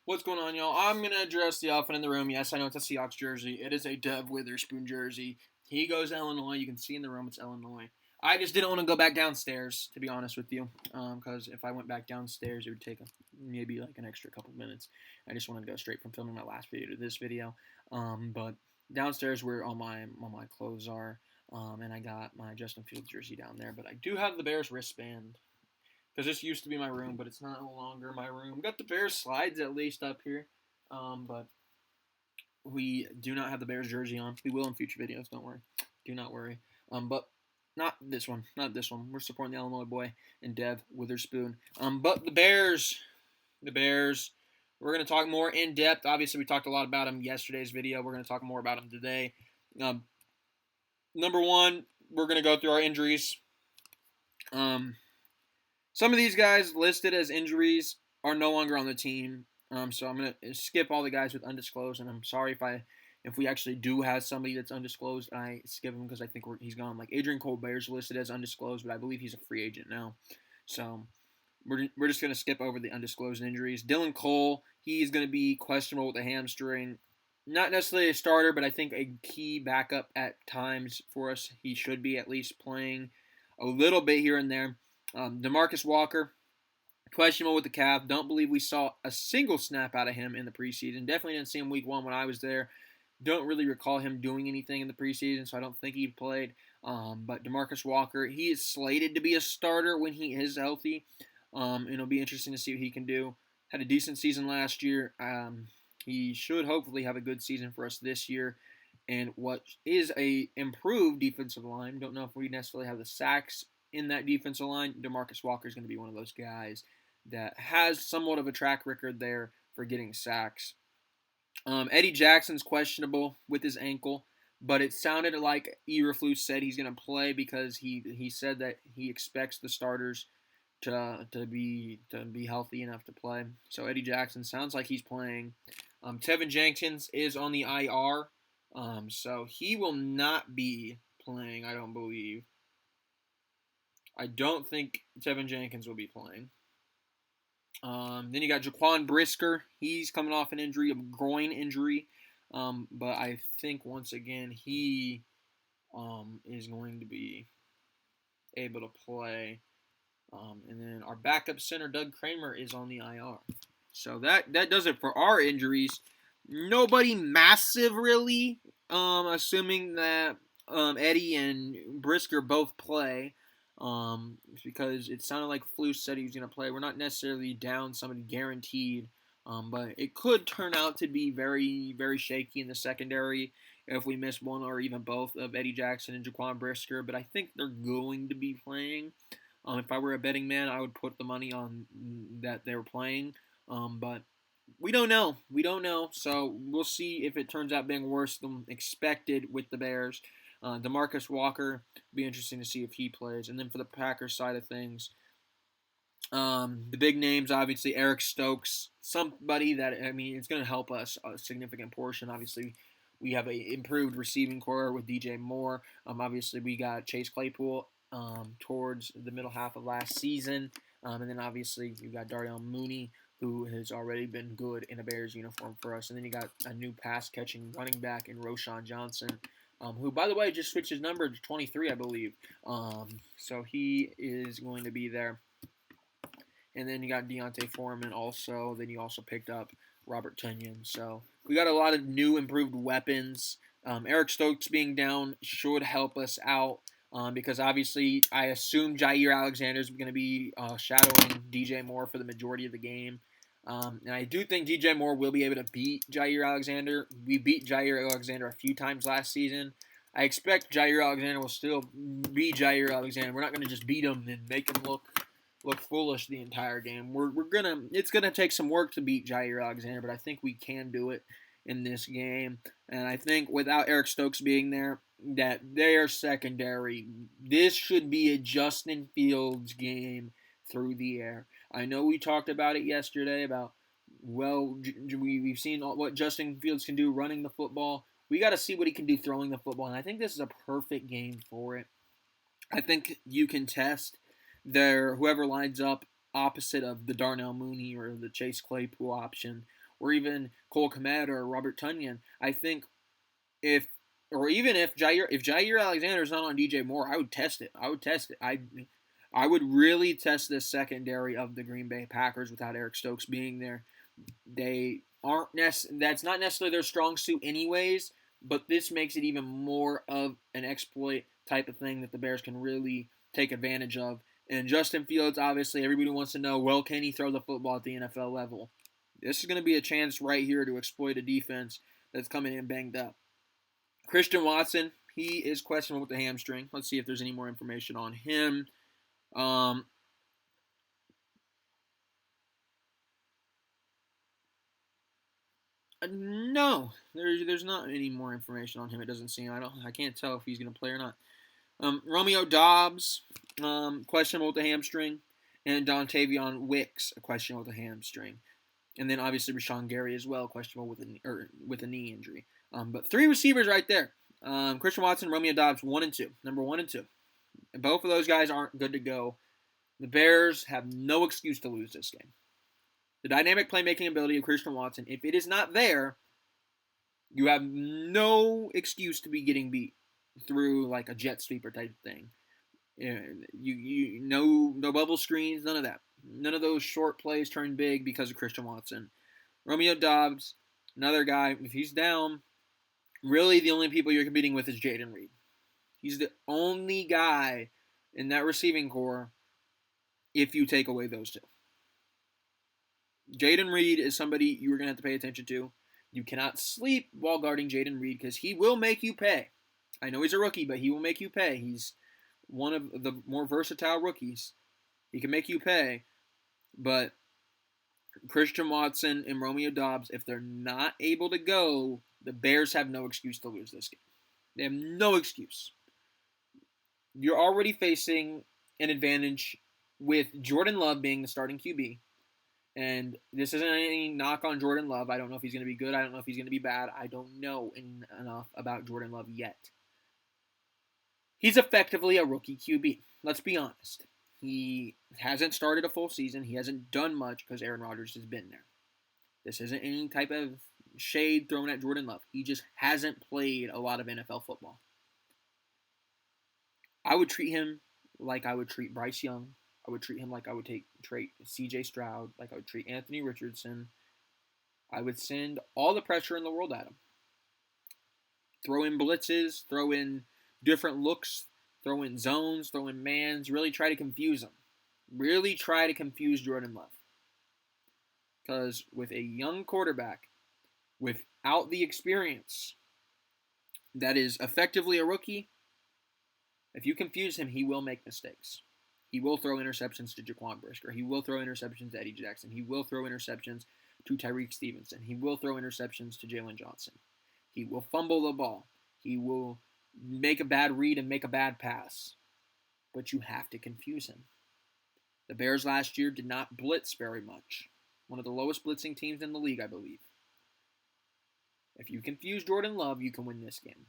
What's going on, y'all? I'm going to address the elephant in the room. Yes, I know it's a Seahawks jersey. It is a Dev Witherspoon jersey. He goes to Illinois. You can see in the room it's Illinois. I just didn't want to go back downstairs, to be honest with you, because if I went back downstairs, it would take maybe like an extra couple minutes. I just wanted to go straight from filming my last video to this video. But downstairs where all my clothes are, and I got my Justin Fields jersey down there. But I do have the Bears wristband because this used to be my room, but it's not no longer my room. Got the Bears slides at least up here, but we do not have the Bears jersey on. We will in future videos. Don't worry. Do not worry. But not this one. Not this one. We're supporting the Illinois boy and Dev Witherspoon. But the Bears. We're going to talk more in depth. Obviously, we talked a lot about them yesterday's video. We're going to talk more about them today. Number one, we're going to go through our injuries. Some of these guys listed as injuries are no longer on the team. So I'm going to skip all the guys with undisclosed, and I'm sorry if we actually do have somebody that's undisclosed, I skip him because I think he's gone. Like Adrian Colbert's listed as undisclosed, but I believe he's a free agent now. So we're just going to skip over the undisclosed injuries. Dylan Cole, he's going to be questionable with a hamstring. Not necessarily a starter, but I think a key backup at times for us. He should be at least playing a little bit here and there. DeMarcus Walker, questionable with the calf. Don't believe we saw a single snap out of him in the preseason. Definitely didn't see him week one when I was there. Don't really recall him doing anything in the preseason, so I don't think he played. But DeMarcus Walker, he is slated to be a starter when he is healthy. And it'll be interesting to see what he can do. Had a decent season last year. He should hopefully have a good season for us this year. And what is a improved defensive line. Don't know if we necessarily have the sacks in that defensive line. DeMarcus Walker is going to be one of those guys that has somewhat of a track record there for getting sacks. Eddie Jackson's questionable with his ankle, but it sounded like Eberflus said he's going to play because he said that he expects the starters to be healthy enough to play. So Eddie Jackson sounds like he's playing. Tevin Jenkins is on the IR, so he will not be playing, I don't believe. I don't think Tevin Jenkins will be playing. Then you got Jaquan Brisker. He's coming off an injury, a groin injury. But I think, once again, he is going to be able to play. And then our backup center, Doug Kramer, is on the IR. So that does it for our injuries. Nobody massive, really, assuming that Eddie and Brisker both play. Because it sounded like Flus said he was going to play. We're not necessarily down somebody guaranteed, but it could turn out to be very, very shaky in the secondary if we miss one or even both of Eddie Jackson and Jaquan Brisker. But I think they're going to be playing. If I were a betting man, I would put the money on that they were playing. But we don't know. So we'll see if it turns out being worse than expected with the Bears. DeMarcus Walker, be interesting to see if he plays. And then for the Packers side of things, the big names, obviously, Eric Stokes, somebody that, it's going to help us a significant portion. Obviously, we have an improved receiving core with DJ Moore. Obviously, we got Chase Claypool towards the middle half of last season. And then, obviously, you got Darnell Mooney, who has already been good in a Bears uniform for us. And then you got a new pass-catching running back in Roschon Johnson, who, by the way, just switched his number to 23, I believe. So he is going to be there. And then you got Deontay Foreman also. Then you also picked up Robert Tonyan. So we got a lot of new improved weapons. Eric Stokes being down should help us out. Because obviously I assume Jair Alexander is going to be shadowing DJ Moore for the majority of the game. And I do think DJ Moore will be able to beat Jair Alexander. We beat Jair Alexander a few times last season. I expect Jair Alexander will still be Jair Alexander. We're not going to just beat him and make him look foolish the entire game. It's gonna take some work to beat Jair Alexander, but I think we can do it in this game. And I think without Eric Stokes being there, that their secondary, this should be a Justin Fields game through the air. I know we talked about it yesterday about, we've seen what Justin Fields can do running the football. We got to see what he can do throwing the football, and I think this is a perfect game for it. I think you can test whoever lines up opposite of the Darnell Mooney or the Chase Claypool option or even Cole Kmet or Robert Tunyon. I think if or even if Jair Alexander is not on DJ Moore, I would test it. I would really test this secondary of the Green Bay Packers without Eric Stokes being there. They aren't that's not necessarily their strong suit anyways, but this makes it even more of an exploit type of thing that the Bears can really take advantage of. And Justin Fields, obviously, everybody wants to know, well, can he throw the football at the NFL level? This is going to be a chance right here to exploit a defense that's coming in banged up. Christian Watson, he is questionable with the hamstring. Let's see if there's any more information on him. No, there's not any more information on him. It doesn't seem. I can't tell if he's going to play or not. Romeo Doubs, questionable with the hamstring, and Dontavion Wicks, a questionable with the hamstring, and then obviously Rashawn Gary as well, questionable with a knee injury. But three receivers right there: Christian Watson, Romeo Doubs, 1 and 2, number 1 and 2. And both of those guys aren't good to go. The Bears have no excuse to lose this game. The dynamic playmaking ability of Christian Watson, if it is not there, you have no excuse to be getting beat through like a jet sweeper type thing. You no bubble screens, none of that. None of those short plays turn big because of Christian Watson. Romeo Doubs, another guy, if he's down, really the only people you're competing with is Jayden Reed. He's the only guy in that receiving core if you take away those two. Jayden Reed is somebody you are going to have to pay attention to. You cannot sleep while guarding Jayden Reed because he will make you pay. I know he's a rookie, but he will make you pay. He's one of the more versatile rookies. He can make you pay. But Christian Watson and Romeo Doubs, if they're not able to go, the Bears have no excuse to lose this game. They have no excuse. You're already facing an advantage with Jordan Love being the starting QB. And this isn't any knock on Jordan Love. I don't know if he's going to be good. I don't know if he's going to be bad. I don't know enough about Jordan Love yet. He's effectively a rookie QB. Let's be honest. He hasn't started a full season. He hasn't done much because Aaron Rodgers has been there. This isn't any type of shade thrown at Jordan Love. He just hasn't played a lot of NFL football. I would treat him like I would treat Bryce Young. I would treat him like I would treat C.J. Stroud, like I would treat Anthony Richardson. I would send all the pressure in the world at him. Throw in blitzes, throw in different looks, throw in zones, throw in mans, really try to confuse him. Really try to confuse Jordan Love. Because with a young quarterback, without the experience, that is effectively a rookie, if you confuse him, he will make mistakes. He will throw interceptions to Jaquan Brisker. He will throw interceptions to Eddie Jackson. He will throw interceptions to Tyreek Stevenson. He will throw interceptions to Jalen Johnson. He will fumble the ball. He will make a bad read and make a bad pass. But you have to confuse him. The Bears last year did not blitz very much. One of the lowest blitzing teams in the league, I believe. If you confuse Jordan Love, you can win this game.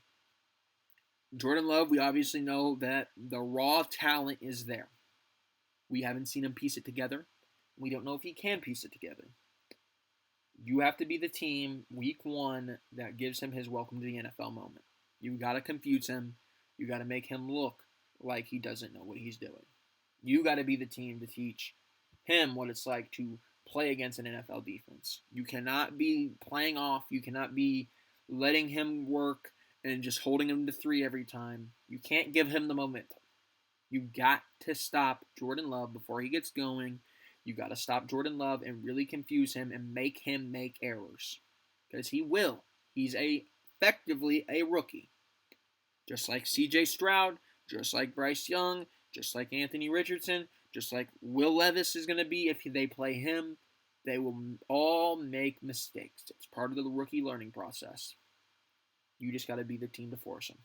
Jordan Love, we obviously know that the raw talent is there. We haven't seen him piece it together. We don't know if he can piece it together. You have to be the team week 1 that gives him his welcome to the NFL moment. You got to confuse him. You got to make him look like he doesn't know what he's doing. You got to be the team to teach him what it's like to play against an NFL defense. You cannot be playing off. You cannot be letting him work and just holding him to 3 every time. You can't give him the momentum. You got to stop Jordan Love before he gets going. You got to stop Jordan Love and really confuse him and make him make errors. Because he will. He's effectively a rookie. Just like C.J. Stroud, just like Bryce Young, just like Anthony Richardson, just like Will Levis is going to be if they play him. They will all make mistakes. It's part of the rookie learning process. You just got to be the team to force them.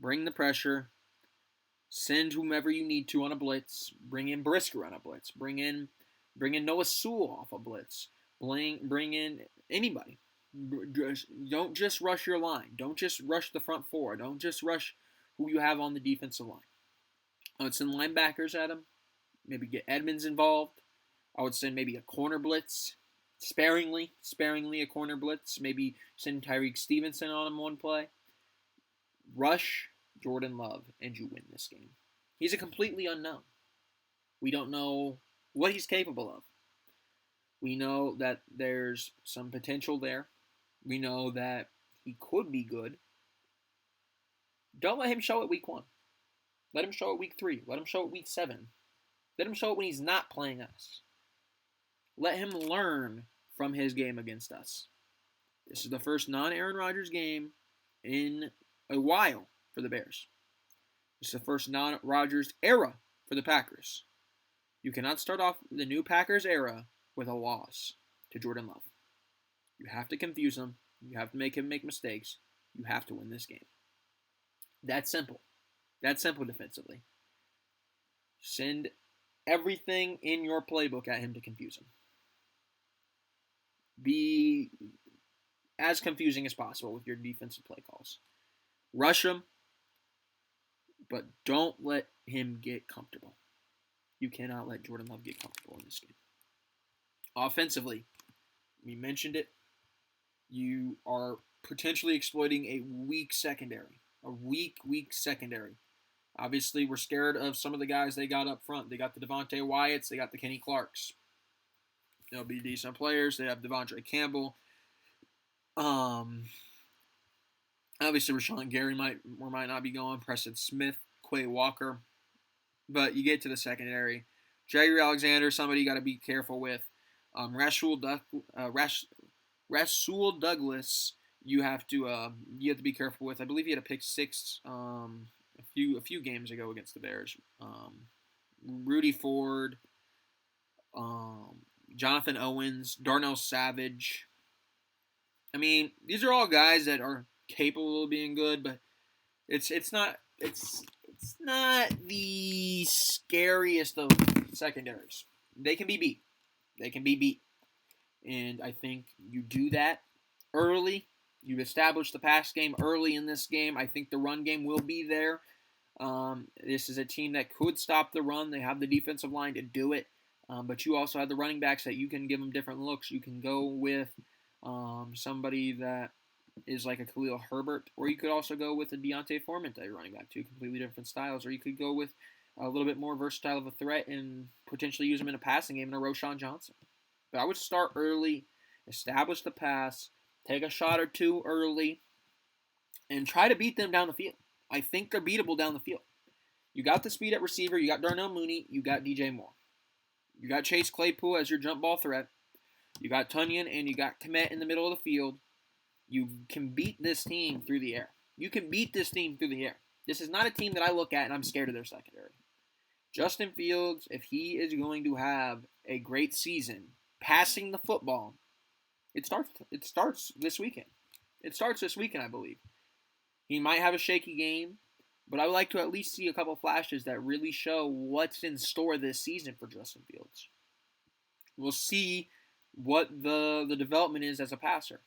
Bring the pressure. Send whomever you need to on a blitz. Bring in Brisker on a blitz. Bring in Noah Sewell off a blitz. Bring in anybody. Don't just rush your line. Don't just rush the front 4. Don't just rush who you have on the defensive line. I would send linebackers at him. Maybe get Edmonds involved. I would send maybe a corner blitz. sparingly a corner blitz. Maybe send Tyreek Stevenson on him one play. Rush Jordan Love, and you win this game. He's a completely unknown. We don't know what he's capable of. We know that there's some potential there. We know that he could be good. Don't let him show it week 1. Let him show it week 3. Let him show it week 7. Let him show it when he's not playing us. Let him learn from his game against us. This is the first non-Aaron Rodgers game in a while for the Bears. This is the first non-Rodgers era for the Packers. You cannot start off the new Packers era with a loss to Jordan Love. You have to confuse him. You have to make him make mistakes. You have to win this game. That's simple. That's simple defensively. Send everything in your playbook at him to confuse him. Be as confusing as possible with your defensive play calls. Rush him, but don't let him get comfortable. You cannot let Jordan Love get comfortable in this game. Offensively, we mentioned it. You are potentially exploiting a weak secondary. A weak secondary. Obviously, we're scared of some of the guys they got up front. They got the Devontae Wyatts. They got the Kenny Clarks. They'll be decent players. They have Devondre Campbell. Obviously, Rashawn Gary might or might not be going. Preston Smith, Quay Walker. But you get to the secondary. Jair Alexander, somebody you got to be careful with. Rasul Douglas, you have to be careful with. I believe he had a pick 6 a few games ago against the Bears. Rudy Ford, Jonathan Owens, Darnell Savage. I mean, these are all guys that are capable of being good, but it's not the scariest of secondaries. They can be beat. And I think you do that early. You establish the pass game early in this game. I think the run game will be there. This is a team that could stop the run. They have the defensive line to do it. But you also have the running backs that you can give them different looks. You can go with somebody that is like a Khalil Herbert, or you could also go with a Deontay Foreman type running back, two completely different styles, or you could go with a little bit more versatile of a threat and potentially use them in a passing game in a Roschon Johnson. But I would start early, establish the pass, take a shot or two early, and try to beat them down the field. I think they're beatable down the field. You got the speed at receiver, you got Darnell Mooney, you got DJ Moore. You got Chase Claypool as your jump ball threat. You got Tunyon and you got Kmet in the middle of the field. You can beat this team through the air. This is not a team that I look at and I'm scared of their secondary. Justin Fields, if he is going to have a great season passing the football, it starts this weekend. I believe. He might have a shaky game, but I would like to at least see a couple flashes that really show what's in store this season for Justin Fields. We'll see what the development is as a passer.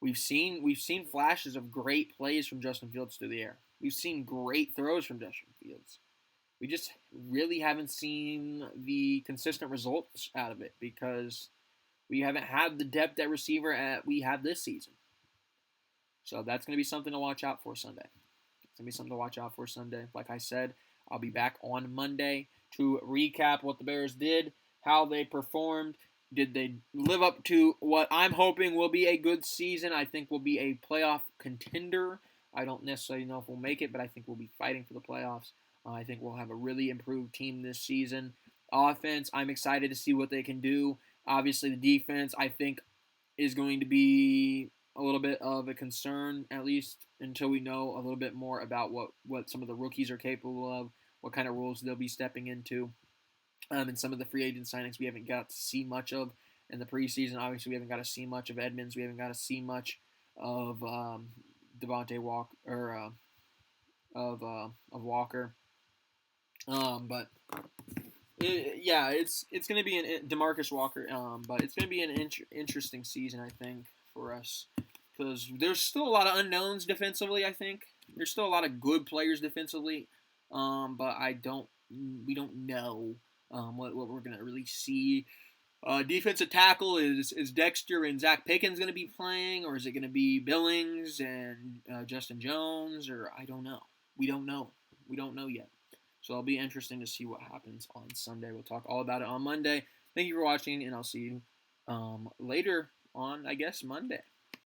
We've seen flashes of great plays from Justin Fields through the air. We've seen great throws from Justin Fields. We just really haven't seen the consistent results out of it because we haven't had the depth at receiver we have this season. So that's going to be something to watch out for Sunday. Like I said, I'll be back on Monday to recap what the Bears did, how they performed. Did they live up to what I'm hoping will be a good season? I think we'll be a playoff contender. I don't necessarily know if we'll make it, but I think we'll be fighting for the playoffs. I think we'll have a really improved team this season. Offense, I'm excited to see what they can do. Obviously, the defense, I think, is going to be a little bit of a concern, at least until we know a little bit more about what some of the rookies are capable of, what kind of roles they'll be stepping into. And some of the free agent signings we haven't got to see much of in the preseason. Obviously, we haven't got to see much of Edmonds. We haven't got to see much of Devontae Walker or of Walker. But it's going to be DeMarcus Walker. But it's going to be an interesting season, I think, for us because there's still a lot of unknowns defensively. I think there's still a lot of good players defensively. But we don't know what we're going to really see Defensive tackle is Dexter and Zach Pickens going to be playing, or is it going to be Billings and Justin Jones, or I don't know. We don't know. We don't know yet. So it'll be interesting to see what happens on Sunday. We'll talk all about it on Monday. Thank you for watching, and I'll see you later on, I guess, Monday.